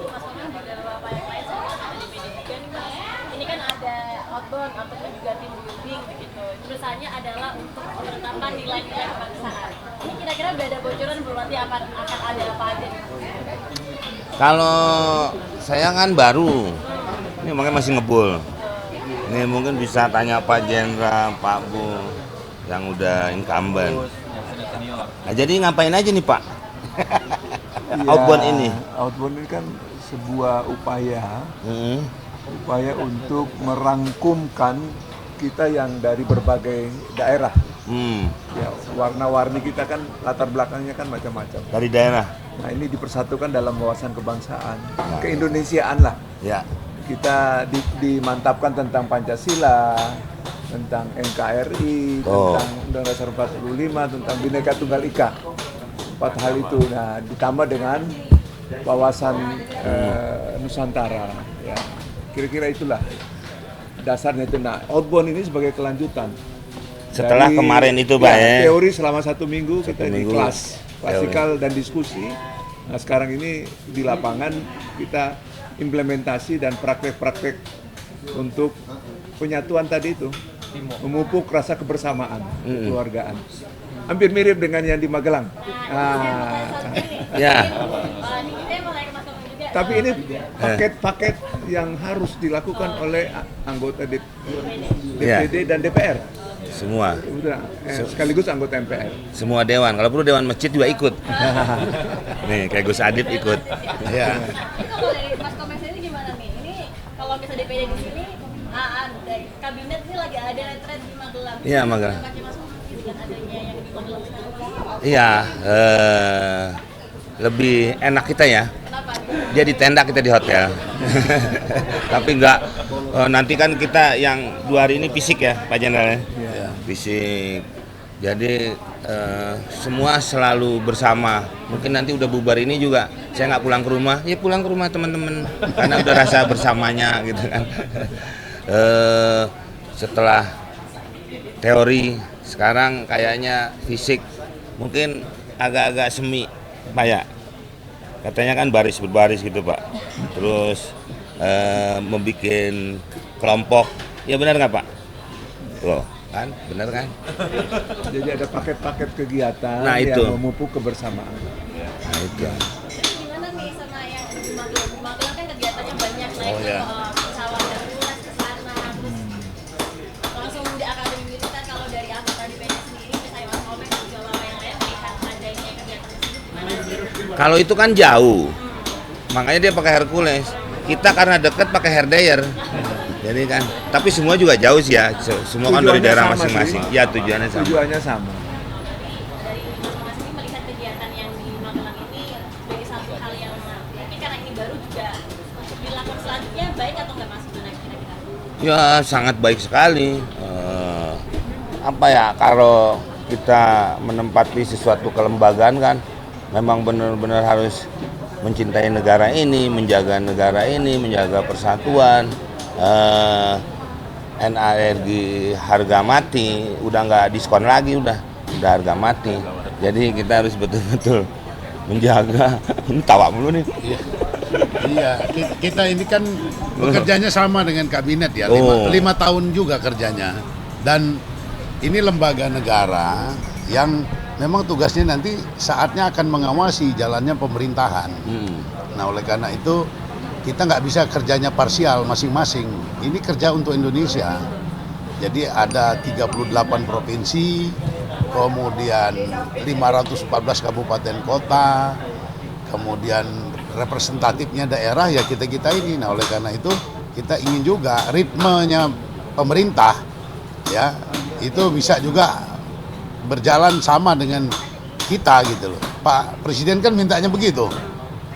Mas Komeng juga beberapa yang lain sama sama DPD juga nih Mas. Ini kan ada outbound ataupun juga team building begitu. Terusannya adalah untuk menetapkan nilai-nilai kebangsaan. Ini kira-kira udah ada bocoran belum nanti akan ada apa aja nih? Kalau saya kan baru, ini makanya masih ngebul. Ini mungkin bisa tanya Pak Jenderal, Pak Bu, yang udah incumbent. Nah, jadi ngapain aja nih Pak? Outbound ini? Outbound ini kan sebuah upaya Mm-mm. untuk merangkumkan kita yang dari berbagai daerah. Ya, warna-warni kita kan latar belakangnya kan macam-macam. Dari daerah? Nah, ini dipersatukan dalam wawasan kebangsaan, keindonesiaan lah. Ya. Kita dimantapkan tentang Pancasila, tentang NKRI, tentang Undang-Undang Dasar 45, tentang Bhinneka Tunggal Ika. 4 hal itu. Nah, ditambah dengan wawasan Nusantara. Ya. Kira-kira itulah dasarnya itu. Nah, outbound ini sebagai kelanjutan. Setelah Dari, kemarin itu Pak ya? Teori selama 1 minggu kita di kelas klasikal dan diskusi. Nah, sekarang ini di lapangan kita implementasi dan praktek-praktek untuk penyatuan tadi itu, memupuk rasa kebersamaan, kekeluargaan. Hampir mirip dengan yang di Magelang. Ya. Tapi ini paket-paket yang harus dilakukan oleh anggota DPD dan DPR. Semua. Sekaligus anggota MPR. Semua dewan. Kalau perlu dewan masjid juga ikut. Nih kayak Gus Adib ikut. Ya. Itu kalau dari Mas Komeng sendiri gimana nih? Ini kalau misalnya DPD di sini, dari kabinet ini lagi ada retret di Magelang. Iya Magelang. Mas Komeng dengan adanya yang di Magelang sekarang. Iya. Lebih enak kita ya. Kenapa? Dia di tenda, kita di hotel. Tapi enggak, nanti kan kita yang 2 hari ini fisik ya Pak Jenderal ya? Fisik. Jadi semua selalu bersama. Mungkin nanti udah bubar ini juga saya nggak pulang ke rumah, ya pulang ke rumah teman-teman. Karena udah rasa bersamanya gitu kan. Setelah teori, sekarang kayaknya fisik. Mungkin agak-agak semi Pak ya. Katanya kan baris berbaris gitu Pak. Terus membuat kelompok. Ya benar nggak Pak? Loh, kan? Benar kan? Jadi ada paket-paket kegiatan itu. yang memupuk kebersamaan. Nah itu. Jadi gimana nih sama yang di Magelang? Di Magelang kan kegiatannya banyak, naik ke pesawat Hercules ke sana, terus langsung di Akademi Militer. Kalau dari anggota DPD sendiri, misalnya Mas Komeng dan juga yang lain melihat adanya kegiatan tersebut gimana sih? Kalau itu kan jauh, makanya dia pakai Hercules. Kita karena dekat pakai Herdayer. Jadi kan, tapi semua juga jauh sih ya. Semua kan dari Tujuannya daerah sama masing-masing. sih. Ya tujuannya sama. Tujuannya sama. Dari Mas ini melihat kegiatan yang di Magelang ini sebagai satu hal yang mungkin karena ini baru juga untuk dilakukan selanjutnya baik atau nggak Mas? Gimana kira-kira? Ya sangat baik sekali. Apa ya, kalau kita menempati sesuatu kelembagaan kan, memang benar-benar harus mencintai negara ini, menjaga persatuan. NARG harga mati, udah nggak diskon lagi, udah harga mati. Jadi kita harus betul-betul menjaga. Tawa mulu nih. Iya, kita ini kan bekerjanya sama dengan kabinet ya, 5 tahun juga kerjanya. Dan ini lembaga negara yang memang tugasnya nanti saatnya akan mengawasi jalannya pemerintahan. Nah oleh karena itu kita nggak bisa kerjanya parsial masing-masing. Ini kerja untuk Indonesia. Jadi ada 38 provinsi, kemudian 514 kabupaten kota, kemudian representatifnya daerah ya kita ini. Nah oleh karena itu kita ingin juga ritmenya pemerintah ya itu bisa juga berjalan sama dengan kita gitu loh. Pak Presiden kan mintanya begitu.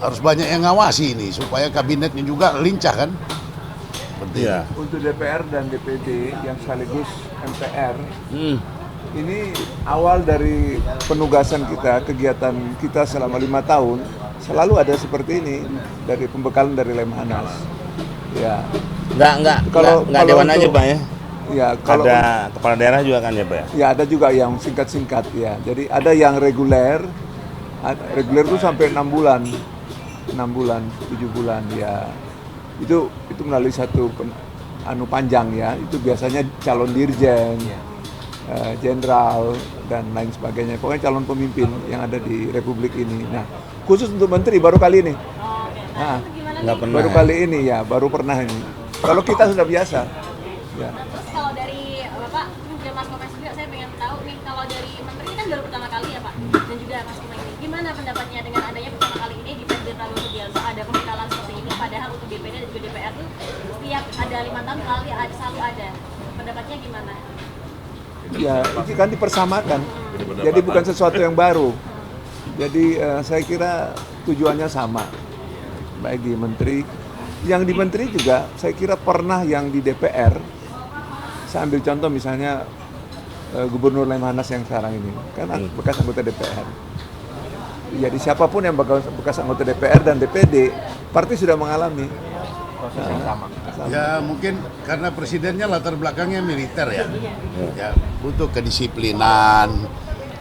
Harus banyak yang ngawasi ini supaya kabinetnya juga lincah kan. Iya. Untuk DPR dan DPD yang sekaligus MPR, ini awal dari penugasan kita, kegiatan kita selama 5 tahun selalu ada seperti ini dari pembekalan dari Lemhanas. Ya. Nggak Kalau dewan aja untuk- Pak ya. Ya, kalau Ada kepala daerah juga kan ya Pak ya. ya ada juga yang singkat-singkat ya. Jadi ada yang reguler. Reguler itu sampai 6 bulan. 6 bulan, 7 bulan ya. Itu melalui satu panjang ya. Itu biasanya calon dirjen, jenderal dan lain sebagainya. Pokoknya calon pemimpin yang ada di Republik ini. Nah, khusus untuk menteri baru kali ini. Nah, Nggak pernah. baru kali ini ya, baru pernah ini. Kalau kita sudah biasa. Ya. Nah, terus kalau dari Bapak, juga Mas Komeng juga saya pengen tahu nih, kalau dari menteri ini kan baru pertama kali ya Pak, dan juga Mas Komeng ini, gimana pendapatnya dengan adanya pertama kali ini di Presiden Prabowo Subianto ada pembekalan seperti ini, padahal untuk DPD dan juga DPR tuh setiap ada 5 tahun selalu ada. Pendapatnya gimana? Ya, itu kan dipersamakan. Jadi bukan sesuatu yang baru. Jadi saya kira tujuannya sama. Baik di menteri, yang di menteri juga saya kira pernah yang di DPR. Saya ambil contoh misalnya Gubernur Lemhanas yang sekarang ini, kan bekas anggota DPR. Jadi siapapun yang bekas anggota DPR dan DPD, partai sudah mengalami proses yang sama. Ya mungkin karena presidennya latar belakangnya militer ya. Ya butuh kedisiplinan.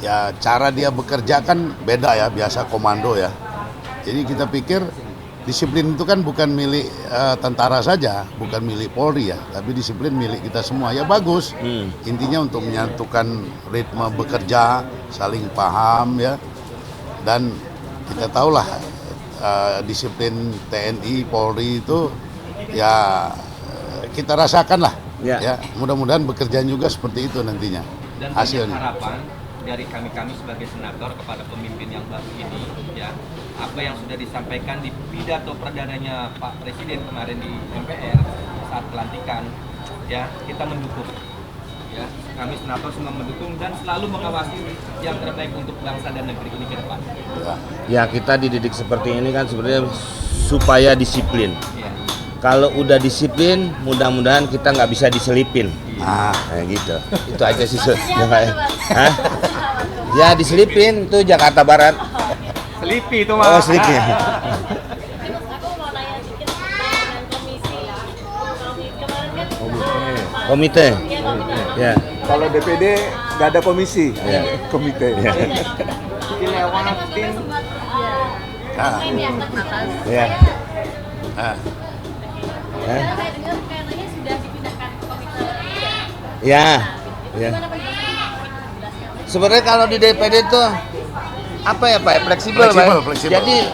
Ya cara dia bekerja kan beda ya, biasa komando ya. Jadi kita pikir disiplin itu kan bukan milik tentara saja, bukan milik Polri ya, tapi disiplin milik kita semua. Ya bagus. Intinya untuk menyatukan ritme bekerja, saling paham ya. Dan kita tahulah disiplin TNI, Polri itu ya kita rasakan lah. Ya, mudah-mudahan bekerja juga seperti itu nantinya. Dan hasilnya. Harapan dari kami sebagai senator kepada pemimpin yang baru ini, ya apa yang sudah disampaikan di pidato perdananya Pak Presiden kemarin di MPR saat pelantikan, ya kita mendukung. Ya, kami senator semua mendukung dan selalu mengawasi yang terbaik untuk bangsa dan negeri ini ke depan. Ya kita dididik seperti ini kan sebenarnya supaya disiplin. Ya. Kalau udah disiplin, mudah-mudahan kita nggak bisa diselipin. Kayak gitu. Itu aja sih. Hah? Ya diselipin tuh Jakarta Barat. Selipi itu Oh, selipi. Terus aku mau nanya sedikit dengan komisi ya. Kemarin kan Komite. iya, komite. Ya. Kalau DPD nggak ada komisi, komite. Dilewatin. Komplain ya tentang atas. Ya. Karena saya dengar kayaknya sudah dipindahkan ke komite 3. Ya. Ya. Gimana penjelasannya? Jelaskan. Sebenarnya kalau di DPD tuh apa ya Pak? Fleksibel, Pak. Fleksibel. Jadi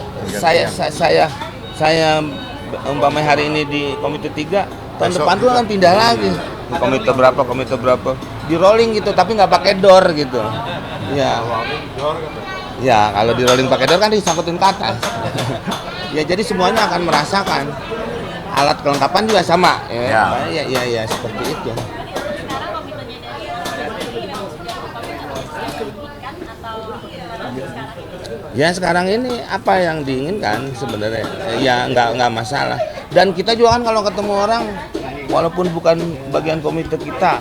saya umpamanya hari ini di komite 3, tahun Besok depan tuh juga. akan pindah lagi. Komite berapa. Di rolling gitu, tapi nggak pakai door gitu. Ya. Ya, kalau di rolling pakai door kan disangkutin ke atas. Ya, jadi semuanya akan merasakan. Alat kelengkapan juga sama. Ya, seperti itu. Sekarang komitenya dari ini memang sudah diinginkan atau sekarang ini? Ya sekarang ini apa yang diinginkan sebenarnya ya nggak masalah. Dan kita juga kan kalau ketemu orang walaupun bukan bagian komite kita,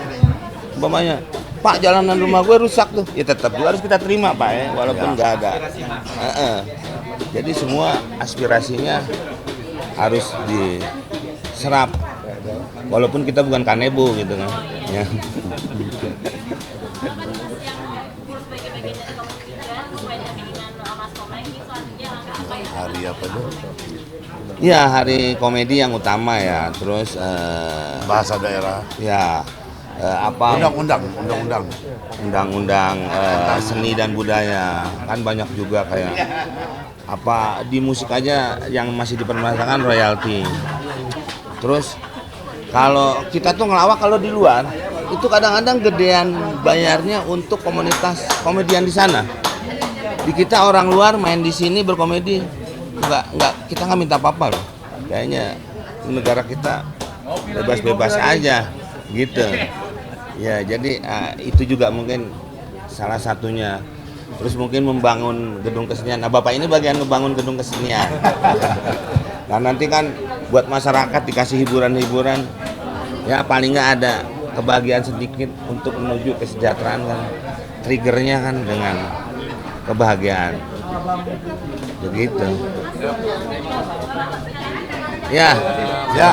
umpamanya Pak jalanan rumah gue rusak tuh, ya tetap juga harus kita terima Pak ya, walaupun nggak ada. Jadi semua aspirasinya harus diserap, walaupun kita bukan kanebo gitu kan. Ya. Hari apa tuh? Ya hari komedi yang utama ya, terus Bahasa daerah. ya apa undang-undang seni dan budaya kan banyak juga kayak apa di musik aja yang masih dipermasalahkan royalti. Terus kalau kita tuh ngelawak kalau di luar itu kadang-kadang gedean bayarnya untuk komunitas komedian di sana. Di kita orang luar main di sini berkomedi nggak kita nggak minta apa-apa loh. Kayaknya negara kita bebas-bebas aja gitu. Ya jadi itu juga mungkin salah satunya. Terus mungkin membangun gedung kesenian. Nah Bapak ini bagian ngebangun gedung kesenian. Nah nanti kan buat masyarakat dikasih hiburan-hiburan. Ya paling nggak ada kebahagiaan sedikit untuk menuju kesejahteraan kan. Triggernya kan dengan kebahagiaan. Begitu. Ya. Ya.